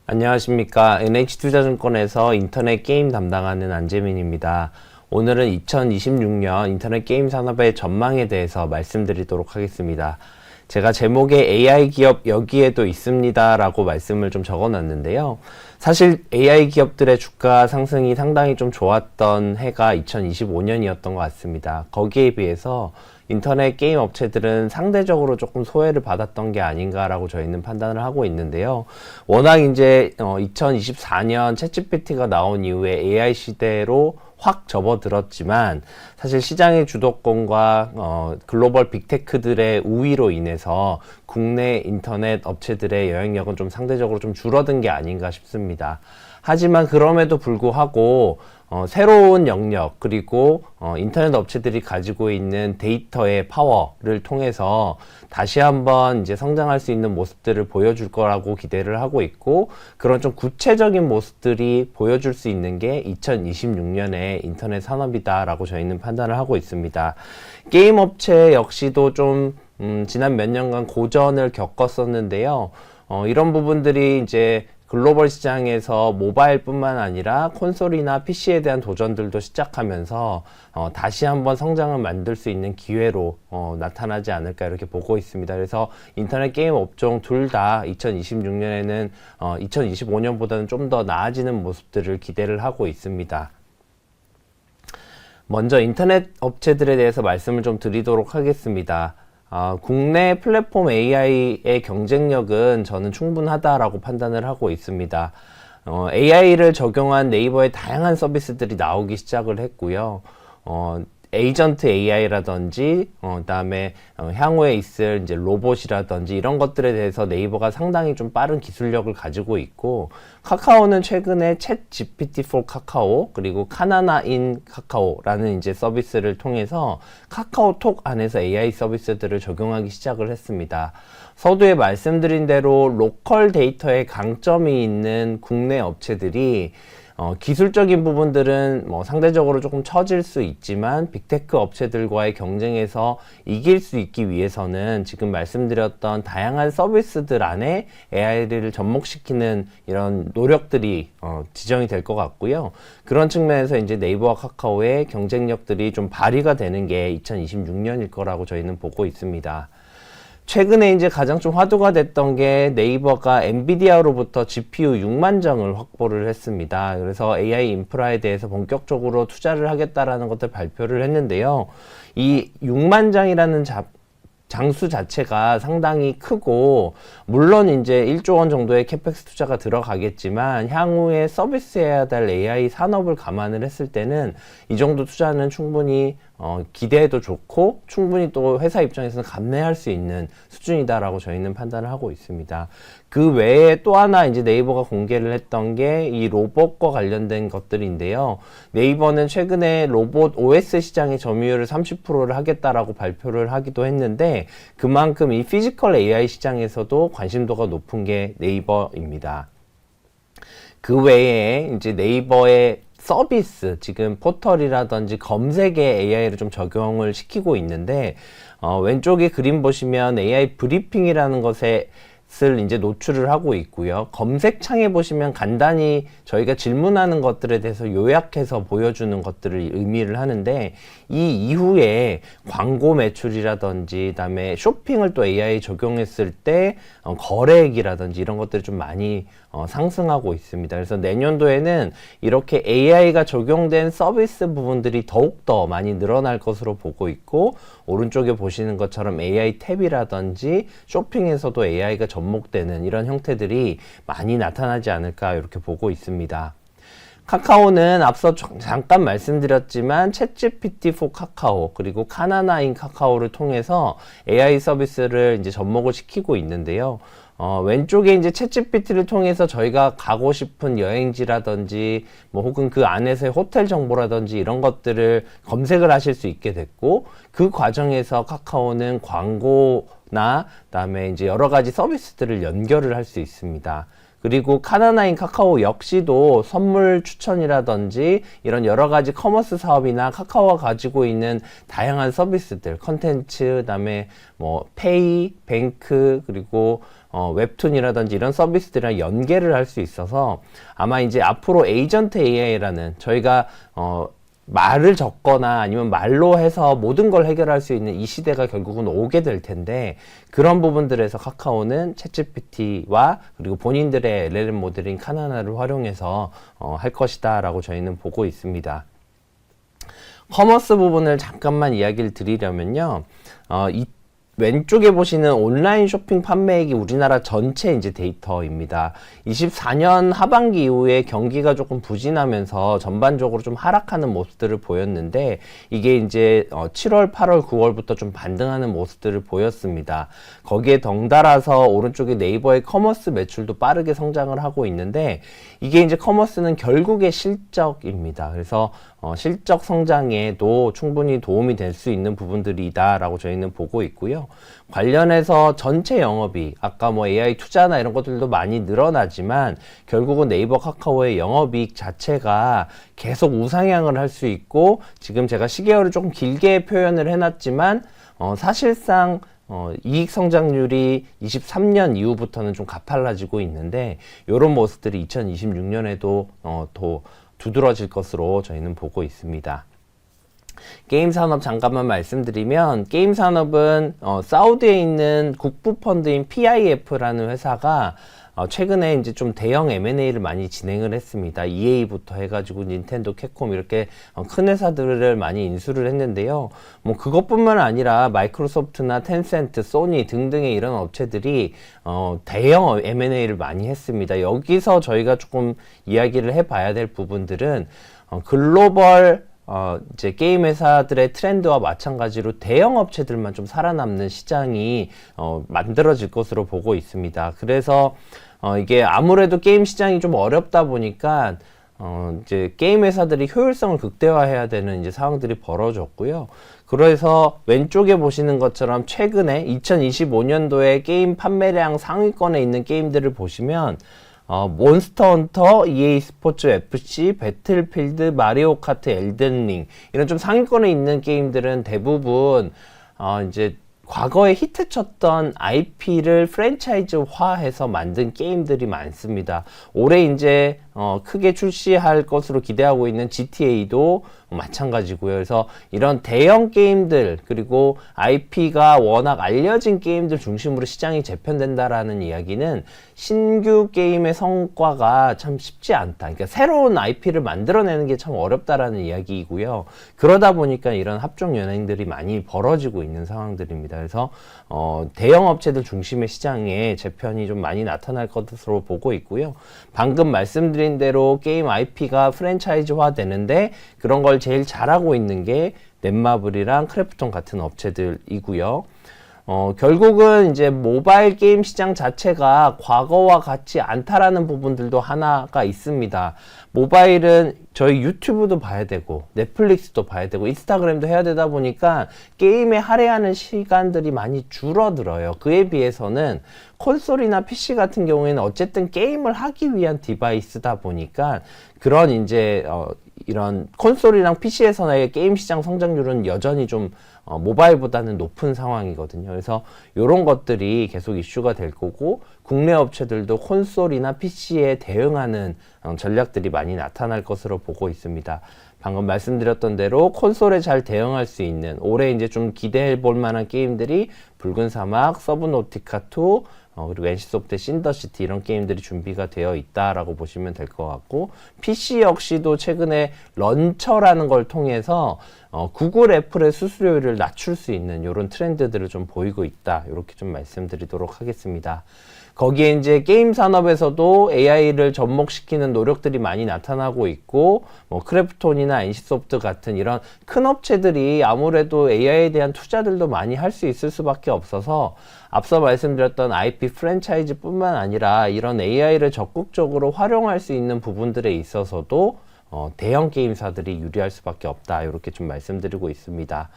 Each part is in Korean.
안녕하십니까. NH투자증권에서 인터넷 게임 담당하는 안재민입니다. 오늘은 2026년 인터넷 게임 산업의 전망에 대해서 말씀드리도록 하겠습니다. 제가 제목에 AI 기업 여기에도 있습니다 라고 말씀을 좀 적어 놨는데요. 사실 AI 기업들의 주가 상승이 상당히 좀 좋았던 해가 2025년이었던 것 같습니다. 거기에 비해서 인터넷 게임 업체들은 상대적으로 조금 소외를 받았던 게 아닌가라고 저희는 판단을 하고 있는데요. 워낙 이제 2024년 챗GPT가 나온 이후에 AI 시대로 확 접어들었지만 사실 시장의 주도권과 글로벌 빅테크들의 우위로 인해서 국내 인터넷 업체들의 영향력은 좀 상대적으로 좀 줄어든 게 아닌가 싶습니다. 하지만 그럼에도 불구하고 새로운 영역 그리고 인터넷 업체들이 가지고 있는 데이터의 파워를 통해서 다시 한번 이제 성장할 수 있는 모습들을 보여줄 거라고 기대를 하고 있고, 그런 좀 구체적인 모습들이 보여줄 수 있는 게 2026년의 인터넷 산업이다라고 저희는 판단을 하고 있습니다. 게임 업체 역시도 좀 지난 몇 년간 고전을 겪었었는데요. 이런 부분들이 이제 글로벌 시장에서 모바일뿐만 아니라 콘솔이나 PC에 대한 도전들도 시작하면서 다시 한번 성장을 만들 수 있는 기회로 나타나지 않을까 이렇게 보고 있습니다. 그래서 인터넷 게임 업종 둘 다 2026년에는 2025년보다는 좀 더 나아지는 모습들을 기대를 하고 있습니다. 먼저 인터넷 업체들에 대해서 말씀을 좀 드리도록 하겠습니다. 국내 플랫폼 AI의 경쟁력은 저는 충분하다라고 판단을 하고 있습니다. AI를 적용한 네이버의 다양한 서비스들이 나오기 시작을 했고요. 에이전트 AI라든지, 그다음에 향후에 있을 이제 로봇이라든지 이런 것들에 대해서 네이버가 상당히 좀 빠른 기술력을 가지고 있고, 카카오는 최근에 챗 GPT4 카카오 그리고 카나나인 카카오라는 이제 서비스를 통해서 카카오톡 안에서 AI 서비스들을 적용하기 시작을 했습니다. 서두에 말씀드린 대로 로컬 데이터에 강점이 있는 국내 업체들이 기술적인 부분들은 상대적으로 조금 처질 수 있지만 빅테크 업체들과의 경쟁에서 이길 수 있기 위해서는 지금 말씀드렸던 다양한 서비스들 안에 AI를 접목시키는 이런 노력들이 지정이 될 것 같고요. 그런 측면에서 이제 네이버와 카카오의 경쟁력들이 좀 발휘가 되는 게 2026년일 거라고 저희는 보고 있습니다. 최근에 이제 가장 좀 화두가 됐던 게 네이버가 엔비디아로부터 GPU 6만 정을 확보를 했습니다. 그래서 AI 인프라에 대해서 본격적으로 투자를 하겠다라는 것들 발표를 했는데요. 이 6만 장이라는 장수 자체가 상당히 크고, 물론 이제 1조 원 정도의 캐펙스 투자가 들어가겠지만 향후에 서비스해야 될 AI 산업을 감안을 했을 때는 이 정도 투자는 충분히 기대해도 좋고 충분히 또 회사 입장에서는 감내할 수 있는 수준이다라고 저희는 판단을 하고 있습니다. 그 외에 또 하나 이제 네이버가 공개를 했던 게 이 로봇과 관련된 것들인데요. 네이버는 최근에 로봇 OS 시장의 점유율을 30%를 하겠다라고 발표를 하기도 했는데, 그만큼 이 피지컬 AI 시장에서도 관심도가 높은 게 네이버입니다. 그 외에 이제 네이버의 서비스, 지금 포털이라든지 검색에 AI를 좀 적용을 시키고 있는데, 왼쪽에 그림 보시면 AI 브리핑이라는 것을 이제 노출을 하고 있고요. 검색창에 보시면 간단히 저희가 질문하는 것들에 대해서 요약해서 보여주는 것들을 의미를 하는데, 이 이후에 광고 매출이라든지 그다음에 쇼핑을 또 AI 적용했을 때 거래액이라든지 이런 것들이 좀 많이 상승하고 있습니다. 그래서 내년도에는 이렇게 AI가 적용된 서비스 부분들이 더욱더 많이 늘어날 것으로 보고 있고, 오른쪽에 보시는 것처럼 AI 탭이라든지 쇼핑에서도 AI가 접목되는 이런 형태들이 많이 나타나지 않을까 이렇게 보고 있습니다. 카카오는 앞서 잠깐 말씀드렸지만 챗GPT4 카카오 그리고 카나나인 카카오를 통해서 AI 서비스를 이제 접목을 시키고 있는데요. 왼쪽에 이제 챗GPT를 통해서 저희가 가고 싶은 여행지라든지 혹은 그 안에서의 호텔 정보라든지 이런 것들을 검색을 하실 수 있게 됐고, 그 과정에서 카카오는 광고나 그다음에 이제 여러 가지 서비스들을 연결을 할 수 있습니다. 그리고 카나나인 카카오 역시도 선물 추천이라든지 이런 여러 가지 커머스 사업이나 카카오가 가지고 있는 다양한 서비스들, 컨텐츠, 그다음에 페이, 뱅크, 그리고 웹툰이라든지 이런 서비스들이랑 연계를 할 수 있어서 아마 이제 앞으로 에이전트 AI라는 저희가 말을 적거나 아니면 말로 해서 모든 걸 해결할 수 있는 이 시대가 결국은 오게 될 텐데, 그런 부분들에서 카카오는 챗GPT와 그리고 본인들의 LLM 모델인 카나나를 활용해서 할 것이다 라고 저희는 보고 있습니다. 커머스 부분을 잠깐만 이야기를 드리려면요, 왼쪽에 보시는 온라인 쇼핑 판매액이 우리나라 전체 이제 데이터입니다. 24년 하반기 이후에 경기가 조금 부진하면서 전반적으로 좀 하락하는 모습들을 보였는데, 이게 이제 7월, 8월, 9월부터 좀 반등하는 모습들을 보였습니다. 거기에 덩달아서 오른쪽에 네이버의 커머스 매출도 빠르게 성장을 하고 있는데, 이게 이제 커머스는 결국에 실적입니다. 그래서 실적 성장에도 충분히 도움이 될 수 있는 부분들이다 라고 저희는 보고 있고요. 관련해서 전체 영업이익, 아까 뭐 AI 투자나 이런 것들도 많이 늘어나지만 결국은 네이버 카카오의 영업이익 자체가 계속 우상향을 할 수 있고, 지금 제가 시계열을 조금 길게 표현을 해놨지만 사실상 이익 성장률이 23년 이후부터는 좀 가팔라지고 있는데, 이런 모습들이 2026년에도 더 두드러질 것으로 저희는 보고 있습니다. 게임 산업 잠깐만 말씀드리면, 게임 산업은 사우디에 있는 국부 펀드인 PIF라는 회사가 최근에 이제 좀 대형 M&A를 많이 진행을 했습니다. EA부터 해가지고 닌텐도, 캡콤 이렇게 큰 회사들을 많이 인수를 했는데요. 뭐 그것뿐만 아니라 마이크로소프트나 텐센트, 소니 등등의 이런 업체들이 대형 M&A를 많이 했습니다. 여기서 저희가 조금 이야기를 해봐야 될 부분들은 글로벌 이제 게임 회사들의 트렌드와 마찬가지로 대형 업체들만 좀 살아남는 시장이 만들어질 것으로 보고 있습니다. 그래서 이게 아무래도 게임 시장이 좀 어렵다 보니까 이제 게임 회사들이 효율성을 극대화해야 되는 이제 상황들이 벌어졌고요. 그래서 왼쪽에 보시는 것처럼 최근에 2025년도에 게임 판매량 상위권에 있는 게임들을 보시면 몬스터 헌터, EA 스포츠 FC, 배틀필드, 마리오 카트, 엘든링 이런 좀 상위권에 있는 게임들은 대부분 이제 과거에 히트쳤던 IP를 프랜차이즈화해서 만든 게임들이 많습니다. 올해 이제 크게 출시할 것으로 기대하고 있는 GTA도 마찬가지고요. 그래서 이런 대형 게임들, 그리고 IP가 워낙 알려진 게임들 중심으로 시장이 재편된다라는 이야기는 신규 게임의 성과가 참 쉽지 않다. 그러니까 새로운 IP를 만들어내는 게 참 어렵다라는 이야기이고요. 그러다 보니까 이런 합종 연행들이 많이 벌어지고 있는 상황들입니다. 그래서 대형 업체들 중심의 시장에 재편이 좀 많이 나타날 것으로 보고 있고요. 방금 말씀드린 대로 게임 IP가 프랜차이즈화 되는데, 그런 걸 제일 잘하고 있는 게 넷마블이랑 크래프톤 같은 업체들이고요. 결국은 이제 모바일 게임 시장 자체가 과거와 같지 않다라는 부분들도 하나가 있습니다. 모바일은 저희 유튜브도 봐야 되고 넷플릭스도 봐야 되고 인스타그램도 해야 되다 보니까 게임에 할애하는 시간들이 많이 줄어들어요. 그에 비해서는 콘솔이나 PC 같은 경우에는 어쨌든 게임을 하기 위한 디바이스다 보니까 그런 이제 이런 콘솔이랑 PC에서의 게임 시장 성장률은 여전히 좀 모바일보다는 높은 상황이거든요. 그래서 이런 것들이 계속 이슈가 될 거고, 국내 업체들도 콘솔이나 PC에 대응하는 전략들이 많이 나타날 것으로 보고 있습니다. 방금 말씀드렸던 대로 콘솔에 잘 대응할 수 있는 올해 이제 좀 기대해 볼 만한 게임들이 붉은 사막, 서브노티카2, 그리고 NC소프트의 신더시티 이런 게임들이 준비가 되어 있다라고 보시면 될 것 같고, PC 역시도 최근에 런처라는 걸 통해서 구글, 애플의 수수료를 낮출 수 있는 이런 트렌드들을 좀 보이고 있다. 이렇게 좀 말씀드리도록 하겠습니다. 거기에 이제 게임 산업에서도 AI를 접목시키는 노력들이 많이 나타나고 있고, 뭐 크래프톤이나 NC소프트 같은 이런 큰 업체들이 아무래도 AI에 대한 투자들도 많이 할 수 있을 수밖에 없어서, 앞서 말씀드렸던 IP 프랜차이즈 뿐만 아니라 이런 AI를 적극적으로 활용할 수 있는 부분들에 있어서도 대형 게임사들이 유리할 수밖에 없다. 이렇게 좀 말씀드리고 있습니다.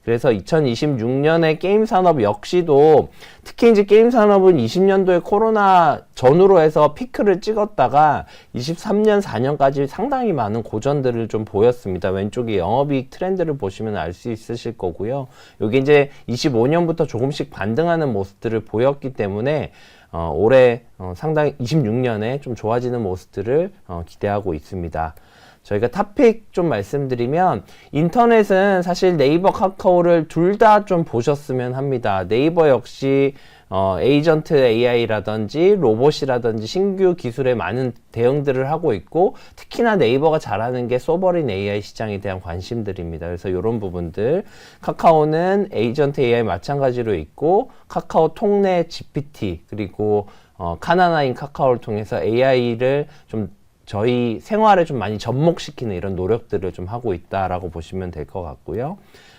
그래서 2026년에 게임 산업 역시도, 특히 이제 게임 산업은 20년도에 코로나 전후로 해서 피크를 찍었다가 23년, 4년까지 상당히 많은 고전들을 좀 보였습니다. 왼쪽에 영업이익 트렌드를 보시면 알 수 있으실 거고요. 여기 이제 25년부터 조금씩 반등하는 모습들을 보였기 때문에 올해 상당히 26년에 좀 좋아지는 모습들을 기대하고 있습니다. 저희가 토픽 좀 말씀드리면, 인터넷은 사실 네이버, 카카오를 둘 다 좀 보셨으면 합니다. 네이버 역시 에이전트 AI라든지 로봇이라든지 신규 기술에 많은 대응들을 하고 있고, 특히나 네이버가 잘하는 게 소버린 AI 시장에 대한 관심들입니다. 그래서 이런 부분들, 카카오는 에이전트 AI 마찬가지로 있고, 카카오 톡내 GPT, 그리고 카나나인 카카오를 통해서 AI를 좀 저희 생활에 좀 많이 접목시키는 이런 노력들을 좀 하고 있다라고 보시면 될 것 같고요.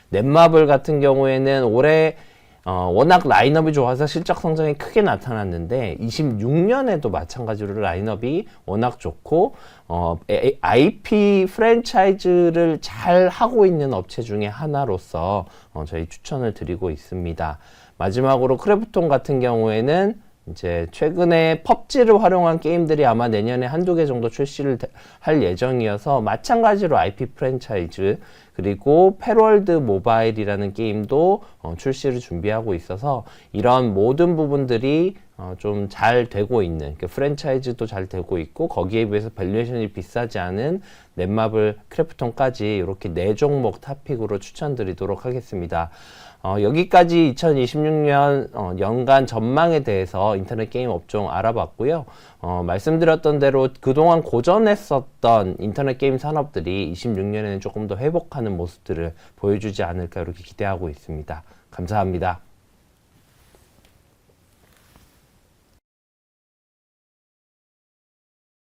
넷마블 같은 경우에는 올해 워낙 라인업이 좋아서 실적 성장이 크게 나타났는데, 26년에도 마찬가지로 라인업이 워낙 좋고, IP 프랜차이즈를 잘 하고 있는 업체 중에 하나로서 저희 추천을 드리고 있습니다. 마지막으로 크래프톤 같은 경우에는 이제 최근에 펍지를 활용한 게임들이 아마 내년에 한두 개 정도 출시를 할 예정이어서, 마찬가지로 IP 프랜차이즈 그리고 패럴드 모바일이라는 게임도 출시를 준비하고 있어서, 이런 모든 부분들이 좀 잘 되고 있는, 프랜차이즈도 잘 되고 있고 거기에 비해서 밸류에이션이 비싸지 않은 넷마블, 크래프톤까지 이렇게 4종목 토픽으로 추천드리도록 하겠습니다. 여기까지 2026년 연간 전망에 대해서 인터넷 게임 업종 알아봤고요. 말씀드렸던 대로 그동안 고전했었던 인터넷 게임 산업들이 26년에는 조금 더 회복하는 모습들을 보여주지 않을까 이렇게 기대하고 있습니다. 감사합니다.